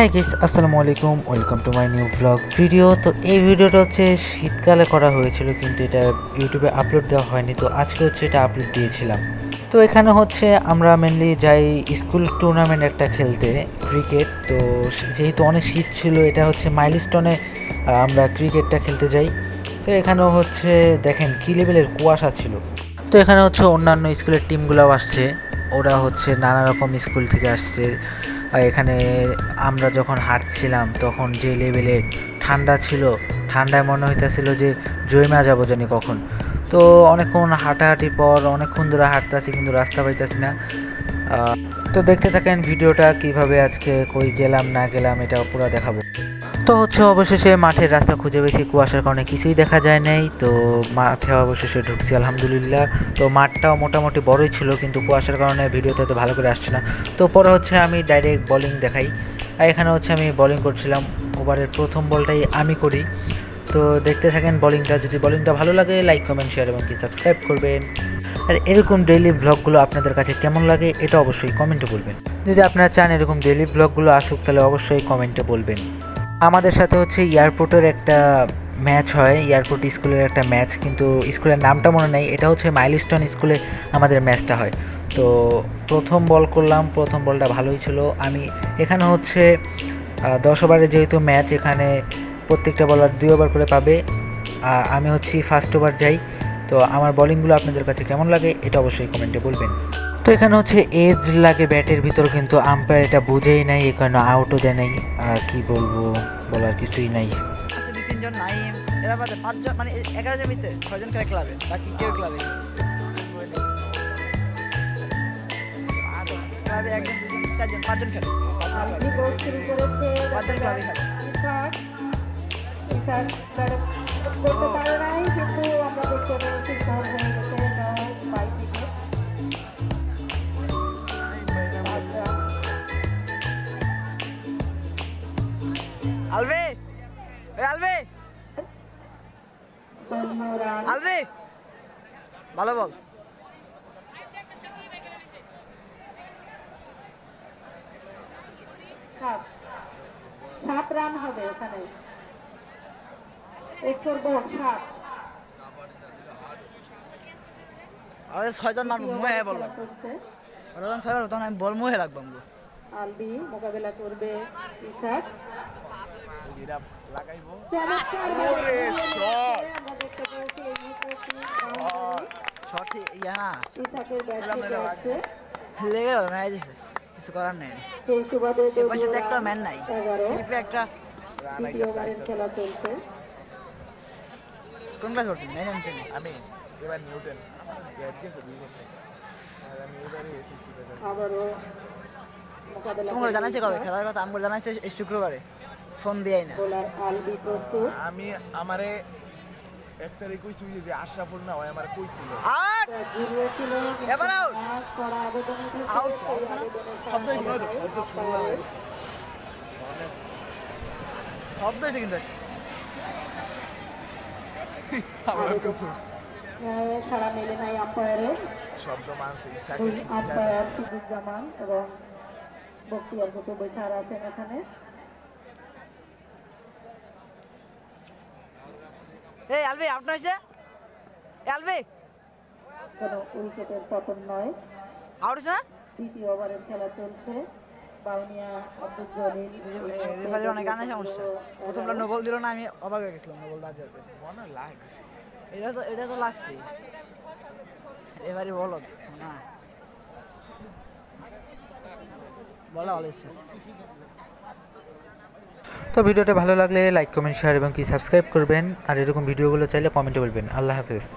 হ্যাঁ গাইস, আসসালামু আলাইকুম, welcome to my new blog video. তো এই ভিডিওটা হচ্ছে শীতকালে করা হয়েছিল, কিন্তু এটা ইউটিউবে আপলোড দেওয়া হয়নি। তো আজকে হচ্ছে এটা আপলোড দিয়েছিলাম। তো এখানে হচ্ছে আমরা মেনলি যাই স্কুল টুর্নামেন্ট একটা খেলতে, ক্রিকেট। তো যেহেতু অনেক শীত ছিল, এটা হচ্ছে মাইলস্টোনে আমরা ক্রিকেটটা খেলতে যাই। তো এখানেও হচ্ছে দেখেন কী লেভেলের কুয়াশা ছিল। তো এখানে হচ্ছে অন্যান্য স্কুলের টিমগুলোও আসছে, ওরা হচ্ছে নানা রকম স্কুল থেকে আসছে। এখানে আমরা যখন হাঁটছিলাম তখন যে লেভেলে ঠান্ডা ছিল, ঠান্ডায় মনে হইতেছিল যে জমা যাবো জানি কখন। তো অনেকক্ষণ হাঁটাহাঁটি পর অনেকক্ষণ ধরে হাঁটতেছি, কিন্তু রাস্তা পাইতেছি না। তো দেখতে থাকেন ভিডিওটা, কিভাবে আজকে কই গেলাম না গেলাম এটা পুরো দেখাবো। তো হচ্ছে অবশেষে মাঠের রাস্তা খুঁজে পেয়েছি, কুয়াশার কারণে কিছুই দেখা যায় নাই। তো মাঠে অবশেষে ঢুকছি আলহামদুলিল্লাহ। তো মাঠটাও মোটামুটি বড়ই ছিল, কিন্তু কুয়াশার কারণে ভিডিওতে তো ভালো করে আসছে না। তো পরে হচ্ছে আমি ডাইরেক্ট বোলিং দেখাই। আর এখানে হচ্ছে আমি বোলিং করছিলাম, ওভারের প্রথম বলটাই আমি করি। তো দেখতে থাকেন বোলিংটা, যদি বোলিংটা ভালো লাগে লাইক কমেন্ট শেয়ার এবং কি সাবস্ক্রাইব করবেন। আর এরকম ডেইলি ব্লগগুলো আপনাদের কাছে কেমন লাগে এটা অবশ্যই কমেন্টে বলবেন। যদি আপনারা চান এরকম ডেইলি ব্লগগুলো আসুক, তাহলে অবশ্যই কমেন্টে বলবেন। আমাদের সাথে হচ্ছে এয়ারপোর্টের একটা ম্যাচ হয়, এয়ারপোর্ট স্কুলের একটা ম্যাচ, কিন্তু স্কুলের নামটা মনে নেই। এটা হচ্ছে মাইলস্টোন স্কুলে আমাদের ম্যাচটা হয়। তো প্রথম বল করলাম, প্রথম বলটা ভালোই ছিল। আমি এখানে হচ্ছে 10 ওভারের যেহেতু ম্যাচ, এখানে প্রত্যেকটা বলার 2 ওভার করে পাবে। আমি হচ্ছি ফার্স্ট ওভার যাই। তো আমার বলিংগুলো আপনাদের কাছে কেমন লাগে এটা অবশ্যই কমেন্টে বলবেন। তো এখানে হচ্ছে এজ লাগে ব্যাটের ভিতর, কিন্তু আম্পায়ার এটা বুঝেই নাই, এই কারণে আউটও দেয় নাই। কি বলবো, বলার কিছুই নাই। আছে 2-3 জন নাইম, এরা বাদে 5 জন, মানে 11 জন মিতে 6 জন খেলে ক্লাবে, বাকি কেউ ক্লাবে ক্লাবে 1 জন 2 জন 4 জন 5 জন খেলে। 5 জন ক্লাবে খেলে। আলবে, আলবে, আলবে, ভালো বল। সাত রান হবে ওখানে। এক্সর বল 7। আরে 6 জন মারবো, মুহে বল। ওরা যখন 6 জন তখন আমি বল মুহে রাখবো। আলবি মোকাবেলা করবে ইসাক। লাগাইবো ওরে শট! শট ইয়া না ইসাকের ব্যাট থেকে আসছে। লেগে গেল, ম্যাচ দিছে, কিছু করার নেই। সেই সুবাদে এ পাশে তো একটা ম্যান নাই, স্লিপে একটা। দ্বিতীয় ওভারের খেলা চলছে। কোন ক্লাস পড়তেন? 9 and 10 আমি এবার নিউটন আমার গ্যাপ গেছে 2 বছর আর আমি এবারে এসেছি আবারও মোকাবেলা তোমাকে জানাইছে কবে খেলার কথা? আমাকে জানাইছে এই শুক্রবারে, ফোন দিয়াই না। বোলার আলবি প্রস্তুত। আমি আমারে 1 তারিখ কইছি যে আশরাফুল না হয় আমার কইছিল আউট, ঘুরিয়েছিল এবার আউট, করা আবেদন আউট। শব্দ হয়েছে, শব্দ হয়েছে কিন্তু সারা মেলে নাই আম্পায়ারের। শব্দ মানছে আম্পায়ার সিদ্দিকুজ্জামান এবং বক্তিয়ার কুতুব বৈশার আছেন এখানে। এই আলবি আউট হয়েছে, আলবি কোনো উইকেটের পতন নয়। আউট হয়েছে না? দ্বিতীয় ওভারের খেলা চলছে। বাউনিয়া আব্দুল জলিল রেফারির অনেক গানের সমস্যা। প্রথমটা নোবল দিল না, আমি অবাক হয়ে গেছিলাম নোবল দাঁড়িয়ে। মনে লাগছে এটা তো লাগছে, রেফারি বলো না, বলা ভালো হয়েছে। তো ভিডিওটা ভালো লাগলে লাইক কমেন্ট শেয়ার এবং কি সাবস্ক্রাইব করবেন। আর এরকম ভিডিওগুলো চাইলে কমেন্টে বলবেন। আল্লাহ হাফেজ।